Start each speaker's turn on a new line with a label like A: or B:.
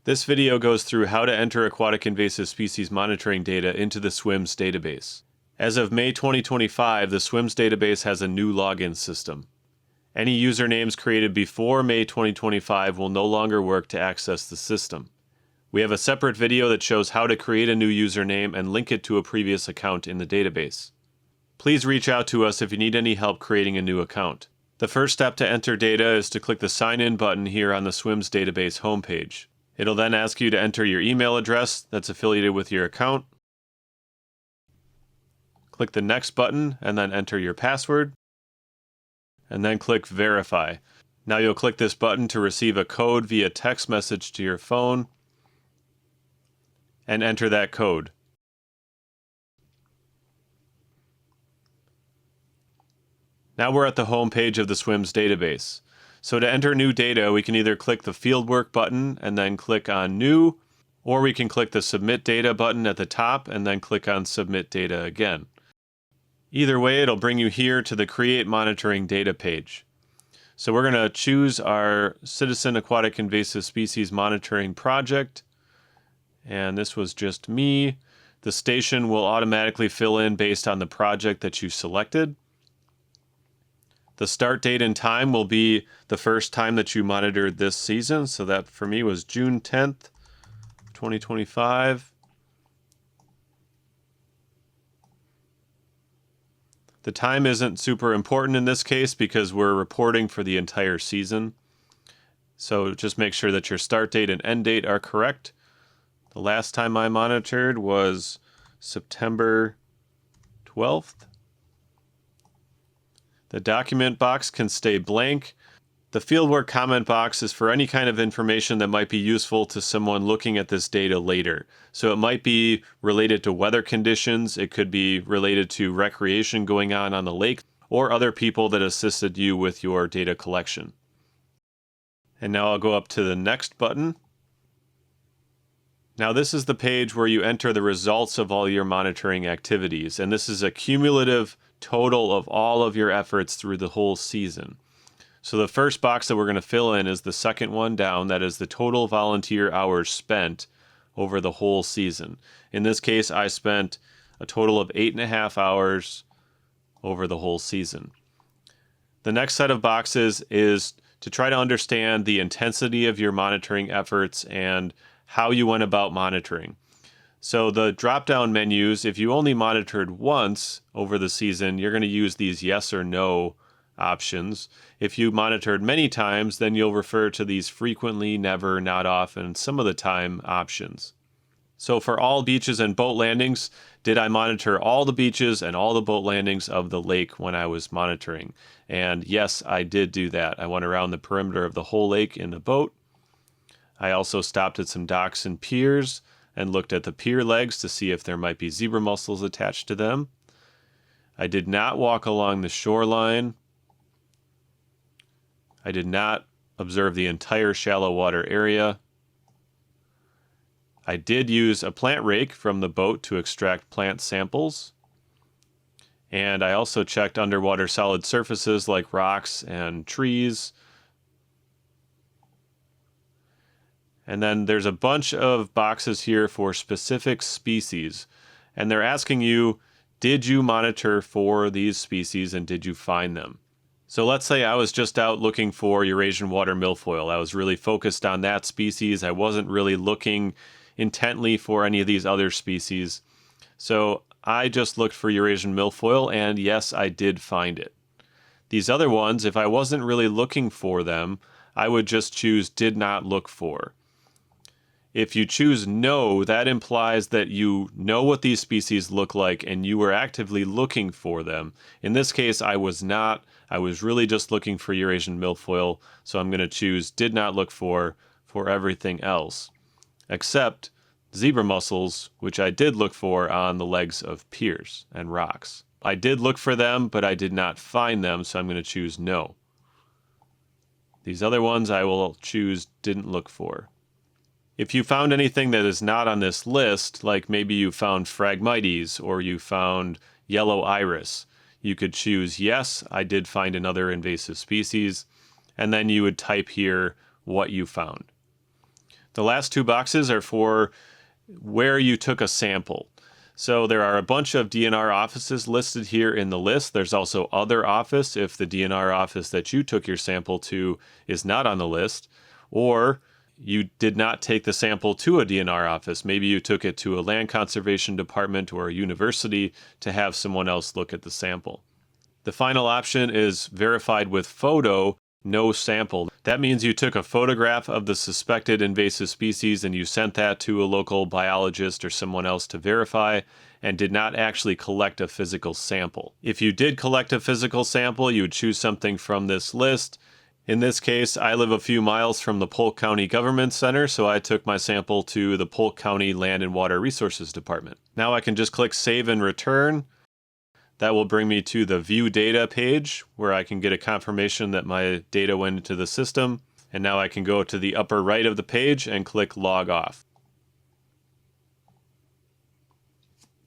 A: This video goes through how to enter aquatic invasive species monitoring data into the SWIMS database. As of May 2025, the SWIMS database has a new login system. Any usernames created before May 2025 will no longer work to access the system. We have a separate video that shows how to create a new username and link it to a previous account in the database. Please reach out to us if you need any help creating a new account. The first step to enter data is to click the Sign In button here on the SWIMS database homepage. It'll then ask you to enter your email address that's affiliated with your account. Click the Next button and then enter your password. And then click Verify. Now you'll click this button to receive a code via text message to your phone and enter that code. Now we're at the home page of the SWIMS database. So to enter new data, we can either click the Fieldwork button and then click on New, or we can click the Submit Data button at the top and then click on Submit Data again. Either way, it'll bring you here to the Create Monitoring Data page. So we're going to choose our Citizen Aquatic Invasive Species Monitoring project, and this was just me. The station will automatically fill in based on the project that you selected. The start date and time will be the first time that you monitored this season. So that for me was June 10th, 2025. The time isn't super important in this case because we're reporting for the entire season. So just make sure that your start date and end date are correct. The last time I monitored was September 12th. The document box can stay blank. The fieldwork comment box is for any kind of information that might be useful to someone looking at this data later. So it might be related to weather conditions, it could be related to recreation going on the lake, or other people that assisted you with your data collection. And now I'll go up to the Next button. Now this is the page where you enter the results of all your monitoring activities, and this is a cumulative total of all of your efforts through the whole season. So the first box that we're going to fill in is the second one down, that is the total volunteer hours spent over the whole season. In this case, I spent a total of 8.5 hours over the whole season. The next set of boxes is to try to understand the intensity of your monitoring efforts and how you went about monitoring. So the drop-down menus, if you only monitored once over the season, you're going to use these yes or no options. If you monitored many times, then you'll refer to these frequently, never, not often, some of the time options. So for all beaches and boat landings, did I monitor all the beaches and all the boat landings of the lake when I was monitoring? And yes, I did do that. I went around the perimeter of the whole lake in the boat. I also stopped at some docks and piers and looked at the pier legs to see if there might be zebra mussels attached to them. I did not walk along the shoreline. I did not observe the entire shallow water area. I did use a plant rake from the boat to extract plant samples. And I also checked underwater solid surfaces like rocks and trees. And then there's a bunch of boxes here for specific species. And they're asking you, did you monitor for these species and did you find them? So let's say I was just out looking for Eurasian water milfoil. I was really focused on that species. I wasn't really looking intently for any of these other species. So I just looked for Eurasian milfoil, and yes, I did find it. These other ones, if I wasn't really looking for them, I would just choose did not look for. If you choose no, that implies that you know what these species look like and you were actively looking for them. In this case, I was not. I was really just looking for Eurasian milfoil, so I'm going to choose did not look for everything else, except zebra mussels, which I did look for on the legs of piers and rocks. I did look for them, but I did not find them, so I'm going to choose no. These other ones I will choose didn't look for. If you found anything that is not on this list, like maybe you found Phragmites or you found yellow iris, you could choose yes, I did find another invasive species, and then you would type here what you found. The last two boxes are for where you took a sample. So there are a bunch of DNR offices listed here in the list. There's also other office if the DNR office that you took your sample to is not on the list, or you did not take the sample to a DNR office. Maybe you took it to a land conservation department or a university to have someone else look at the sample. The final option is verified with photo, no sample. That means you took a photograph of the suspected invasive species and you sent that to a local biologist or someone else to verify and did not actually collect a physical sample. If you did collect a physical sample, you would choose something from this list. In this case, I live a few miles from the Polk County Government Center, so I took my sample to the Polk County Land and Water Resources Department. Now I can just click Save and Return. That will bring me to the View Data page, where I can get a confirmation that my data went into the system. And now I can go to the upper right of the page and click Log Off.